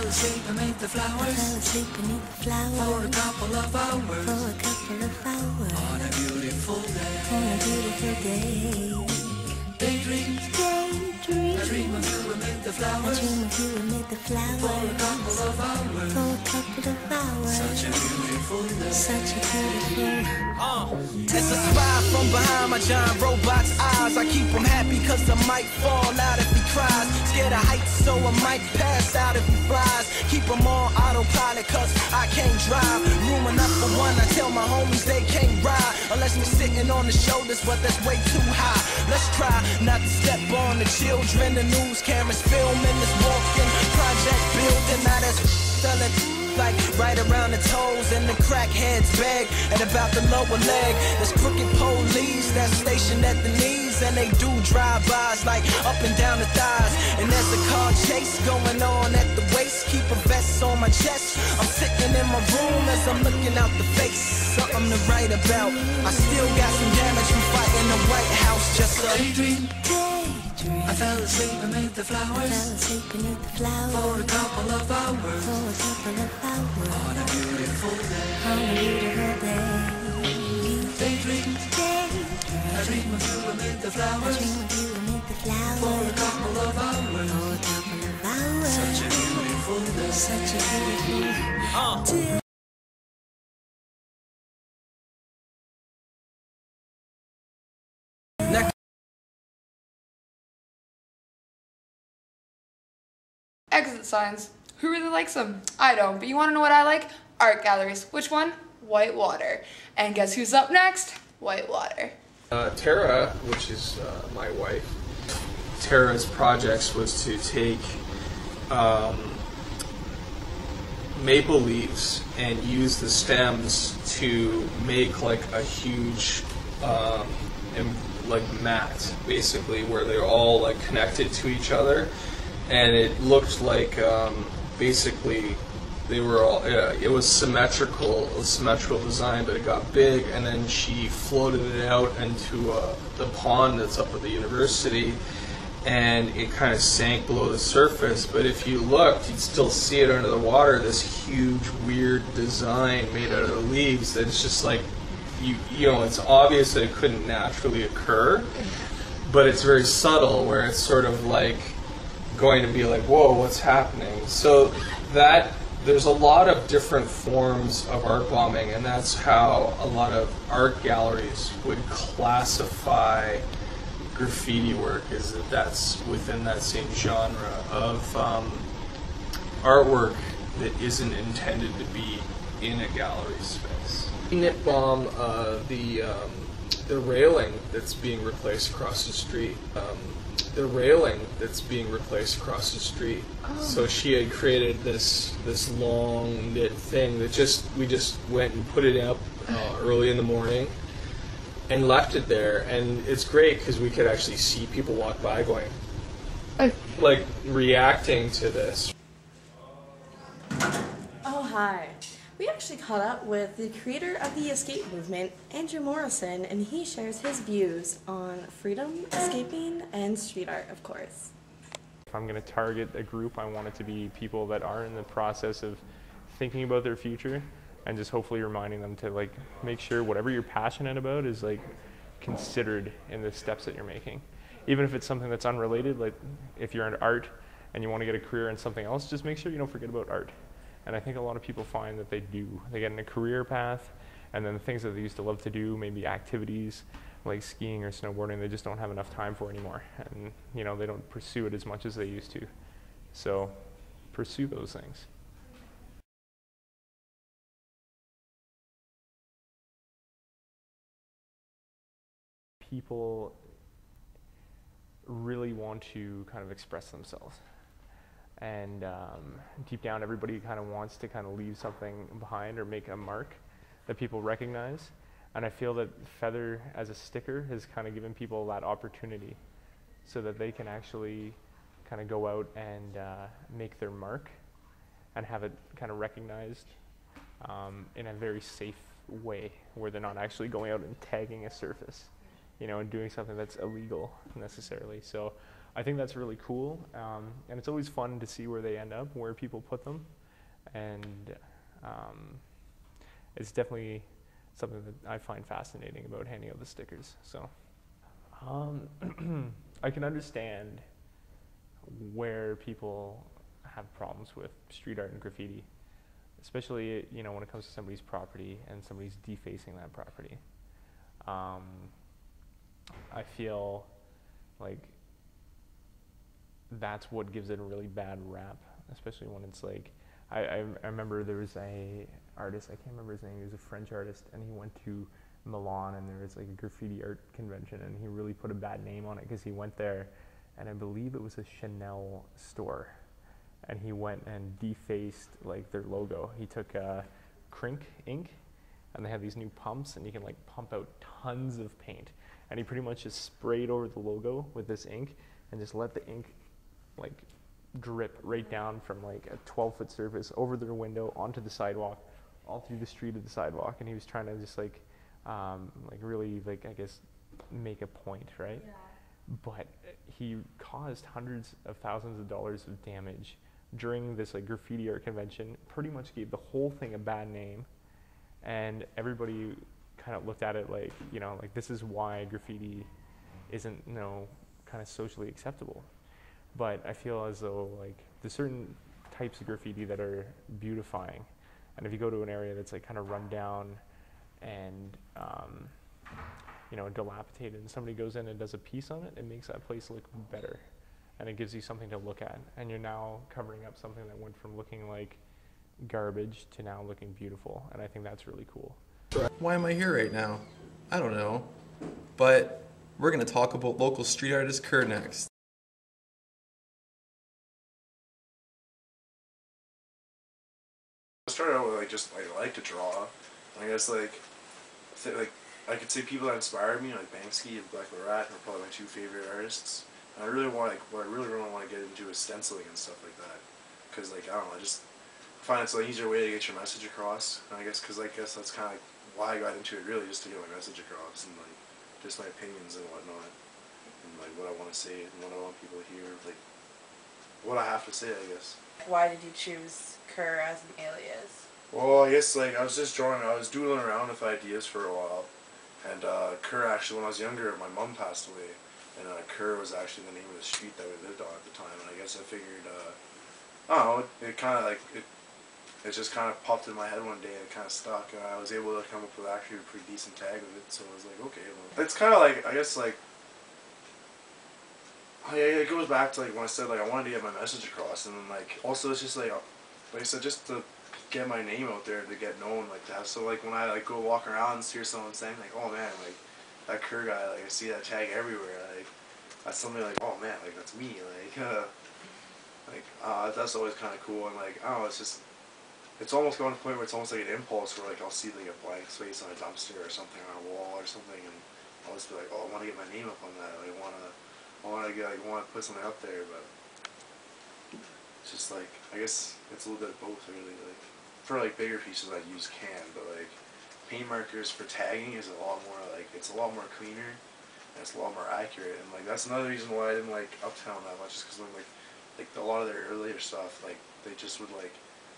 asleep beneath the flowers. For a couple of hours. On a beautiful day. Daydream. I dream of you amid the flowers. For a couple of hours. Such a beautiful day. As I smile from behind my giant robot's eyes, I keep him happy cause I might fall out if he cries. Scared of heights so I might pass out if he flies. Keep him on autopilot cause I can't drive. Room enough for one, I tell my homies they can't ride unless we're sitting on the shoulders, but that's way too high. Let's try not to step on the children. The news cameras filming this walking project building. Now that's selling like right around the toes and the crackheads beg and about the lower leg. There's crooked police that's stationed at the knees and they do drive-bys like up and down the thighs. And there's a car chase going on at the waist. Keep a vest on my chest. I'm sitting in my room as I'm looking out the face. Something to write about. I still got some damage from fighting the White House. Just a daydream. I fell asleep beneath the flowers. For a couple of hours. On a beautiful day. Daydream. I dream of you amid the flowers. For a couple of hours. Such a beautiful day. Exit signs. Who really likes them? I don't, but you want to know what I like? Art galleries. Which one? Whitewater. And guess who's up next? Whitewater. Tara, which is my wife, Tara's projects was to take maple leaves and use the stems to make like a huge like mat, basically, where they're all like connected to each other. And it looked like basically they were all, it was symmetrical design, but it got big, and then she floated it out into the pond that's up at the university, and it kind of sank below the surface. But if you looked, you'd still see it under the water, this huge weird design made out of the leaves that's just like, you know, it's obvious that it couldn't naturally occur, but it's very subtle, where it's sort of like going to be like, whoa, what's happening? So that there's a lot of different forms of art bombing, and that's how a lot of art galleries would classify graffiti work, is that that's within that same genre of artwork that isn't intended to be in a gallery space. Nit bomb the railing that's being replaced across the street. So she had created this long knit thing that we just went and put it up early in the morning and left it there, and it's great because we could actually see people walk by going, like, reacting to this. Oh, hi. We actually caught up with the creator of the escape movement, Andrew Morrison, and he shares his views on freedom, escaping, and street art, of course. If I'm going to target a group, I want it to be people that are in the process of thinking about their future, and just hopefully reminding them to, like, make sure whatever you're passionate about is, like, considered in the steps that you're making. Even if it's something that's unrelated, like if you're into art and you want to get a career in something else, just make sure you don't forget about art. And I think a lot of people find that they do. They get in a career path, and then the things that they used to love to do, maybe activities like skiing or snowboarding, they just don't have enough time for anymore. And, you know, they don't pursue it as much as they used to. So pursue those things. People really want to kind of express themselves. And deep down, everybody kind of wants to kind of leave something behind or make a mark that people recognize. And I feel that Feather as a sticker has kind of given people that opportunity so that they can actually kind of go out and make their mark and have it kind of recognized in a very safe way, where they're not actually going out and tagging a surface, you know, and doing something that's illegal necessarily. So I think that's really cool, and it's always fun to see where they end up, where people put them, and it's definitely something that I find fascinating about handing out the stickers. So I can understand where people have problems with street art and graffiti, especially when it comes to somebody's property and somebody's defacing that property. I feel like that's what gives it a really bad rap, especially when it's like, I remember there was a artist, I can't remember his name, he was a French artist, and he went to Milan, and there was like a graffiti art convention, and he really put a bad name on it because he went there, and I believe it was a Chanel store, and he went and defaced like their logo. He took Crink ink, and they have these new pumps, and you can like pump out tons of paint, and he pretty much just sprayed over the logo with this ink and just let the ink like drip right down from like a 12-foot surface over their window onto the sidewalk, all through the street of the sidewalk. And he was trying to just like really like, I guess, make a point, right? Yeah. But he caused hundreds of thousands of dollars of damage during this like graffiti art convention, pretty much gave the whole thing a bad name, and everybody kind of looked at it like, like this is why graffiti isn't, kind of socially acceptable. But I feel as though like there's certain types of graffiti that are beautifying, and if you go to an area that's like kind of run down and dilapidated, and somebody goes in and does a piece on it, it makes that place look better, and it gives you something to look at, and you're now covering up something that went from looking like garbage to now looking beautiful, and I think that's really cool. Why am I here right now? I don't know, but we're going to talk about local street artist Kerr next. I started out with I like to draw. I guess I could say people that inspired me, like Banksy and Black Rat, are probably my two favorite artists. And I really want what I really want to get into is stenciling and stuff like that, because I don't know, I just find it's an easier way to get your message across. And I guess that's kind of why I got into it, really, just to get my message across and just my opinions and whatnot, and what I want to say and what I want people to hear, what I have to say, I guess. Why did you choose Kerr as an alias? Well, I guess I was just drawing. I was doodling around with ideas for a while, and Kerr, actually, when I was younger, my mom passed away, and Kerr was actually the name of the street that we lived on at the time. And I guess I figured, I don't know, it just kind of popped in my head one day, and it kind of stuck, and I was able to come up with actually a pretty decent tag of it. So I was like, okay, well, it's kind of I guess it goes back to when I said I wanted to get my message across, and then also it's just like I said, just to get my name out there, to get known, to have, so when I go walk around and hear someone saying oh man, that Kerr guy, I see that tag everywhere, that's something oh man, that's me, that's always kind of cool. And I don't know, it's almost going to the point where it's almost like an impulse where I'll see a blank space on a dumpster or something on a wall or something, and I'll just be oh, I want to get my name up on that. I want to put something up there, but it's just I guess it's a little bit of both, really. For bigger pieces I use can, but paint markers for tagging is a lot more it's a lot more cleaner, and it's a lot more accurate, and that's another reason why I didn't like Uptown that much, is because a lot of their earlier stuff, they just would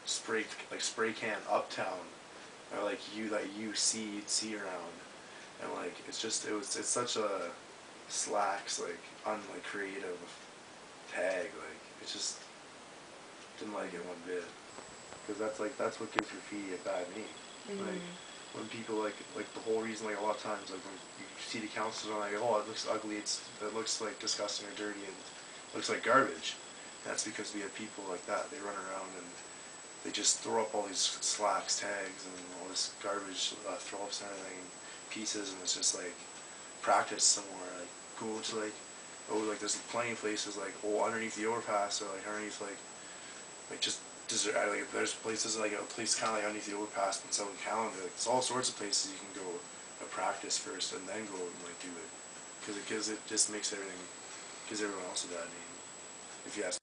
spray can Uptown, or you'd see around, and it's such a slacks, creative tag, it just didn't like it one bit, because that's what gives graffiti a bad name. When people the whole reason a lot of times when you see the councils are oh, it looks ugly, it looks disgusting or dirty, and it looks like garbage. That's because we have people like that. They run around and they just throw up all these slacks tags and all this garbage, throw-ups and everything, pieces, and it's just practice somewhere. Go to there's plenty of places underneath the overpass, or underneath there's places a place kind of underneath the overpass in Southern Calendar. There's all sorts of places you can go practice first and then go and do it, because it just makes everyone else a bad name, if you ask.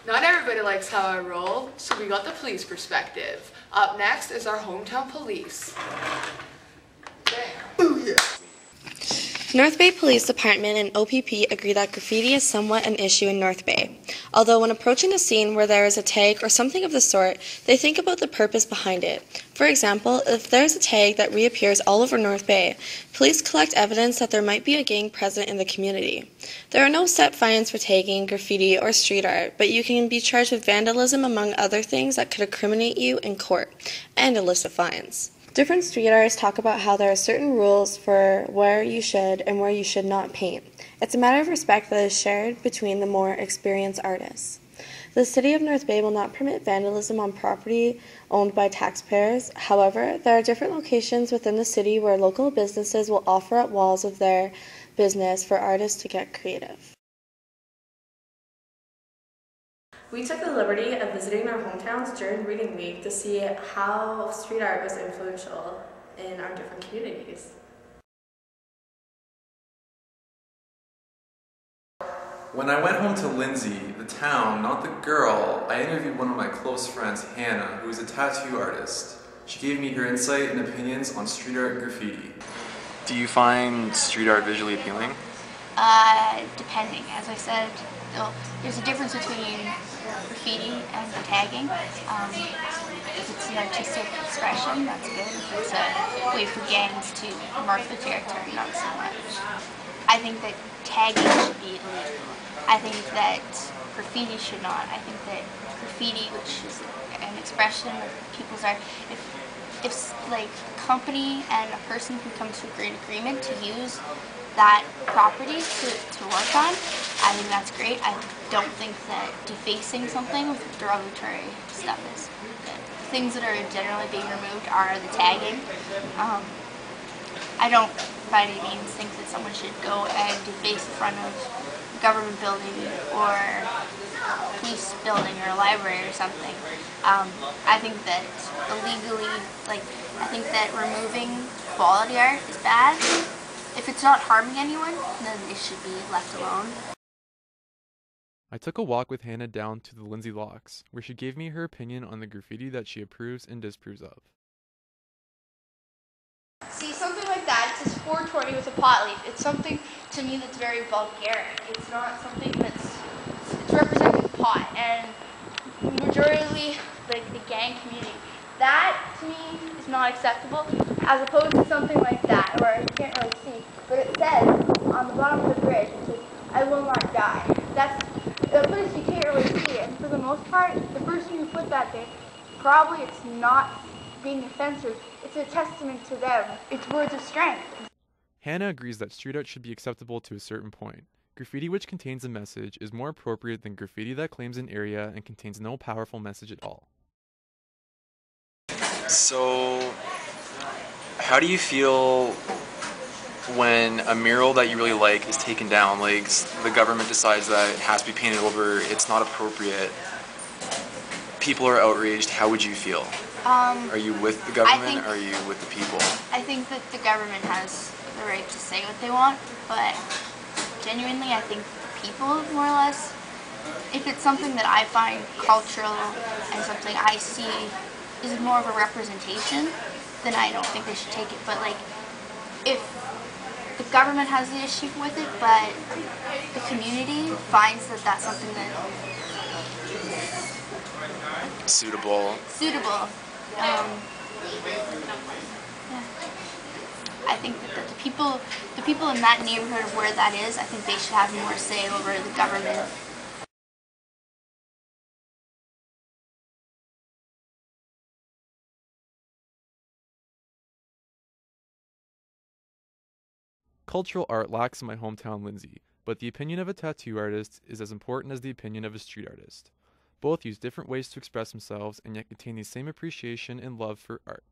Not everybody likes how I roll, so we got the police perspective. Up next is our hometown police. Damn. North Bay Police Department and OPP agree that graffiti is somewhat an issue in North Bay. Although when approaching a scene where there is a tag or something of the sort, they think about the purpose behind it. For example, if there is a tag that reappears all over North Bay, police collect evidence that there might be a gang present in the community. There are no set fines for tagging, graffiti, or street art, but you can be charged with vandalism among other things that could incriminate you in court, and a list of fines. Different street artists talk about how there are certain rules for where you should and where you should not paint. It's a matter of respect that is shared between the more experienced artists. The City of North Bay will not permit vandalism on property owned by taxpayers. However, there are different locations within the city where local businesses will offer up walls of their business for artists to get creative. We took the liberty of visiting our hometowns during Reading Week to see how street art was influential in our different communities. When I went home to Lindsay, the town, not the girl, I interviewed one of my close friends, Hannah, who is a tattoo artist. She gave me her insight and opinions on street art and graffiti. Do you find street art visually appealing? Depending. As I said, there's a difference between graffiti and tagging. If it's an artistic expression, that's good. If it's a way for gangs to mark the territory, not so much. I think that tagging should be illegal. I think that graffiti should not. I think that graffiti, which is an expression of people's art, if like a company and a person can come to a great agreement to use that property to work on, I think that's great. I don't think that defacing something with derogatory stuff is good. The things that are generally being removed are the tagging. I don't by any means think that someone should go and deface the front of a government building or a police building or a library or something. I think that illegally, I think that removing quality art is bad. If it's not harming anyone, then it should be left alone. I took a walk with Hannah down to the Lindsay Locks, where she gave me her opinion on the graffiti that she approves and disapproves of. See, something like that, it says 420 with a pot leaf. It's something, to me, that's very vulgar. It's not something it's representing pot, and majorly, like, the gang community. That, to me, is not acceptable, as opposed to something like that, where you can't really see, but it says, on the bottom of the bridge, it says, "I will not die." That's a place you can't really see, and for the most part, the person who put that there, probably it's not being offensive. It's a testament to them. It's words of strength. Hannah agrees that street art should be acceptable to a certain point. Graffiti which contains a message is more appropriate than graffiti that claims an area and contains no powerful message at all. So, how do you feel when a mural that you really like is taken down? Like, the government decides that it has to be painted over, it's not appropriate. People are outraged. How would you feel? Are you with the government or are you with the people? I think that the government has the right to say what they want, but genuinely I think the people, more or less, if it's something that I find cultural and something I see is more of a representation, then I don't think they should take it. But like, if the government has the issue with it, but the community finds that that's something that Suitable. Yeah. I think that the people in that neighborhood of where that is, I think they should have more say over the government. Cultural art lacks in my hometown Lindsay, but the opinion of a tattoo artist is as important as the opinion of a street artist. Both use different ways to express themselves and yet contain the same appreciation and love for art.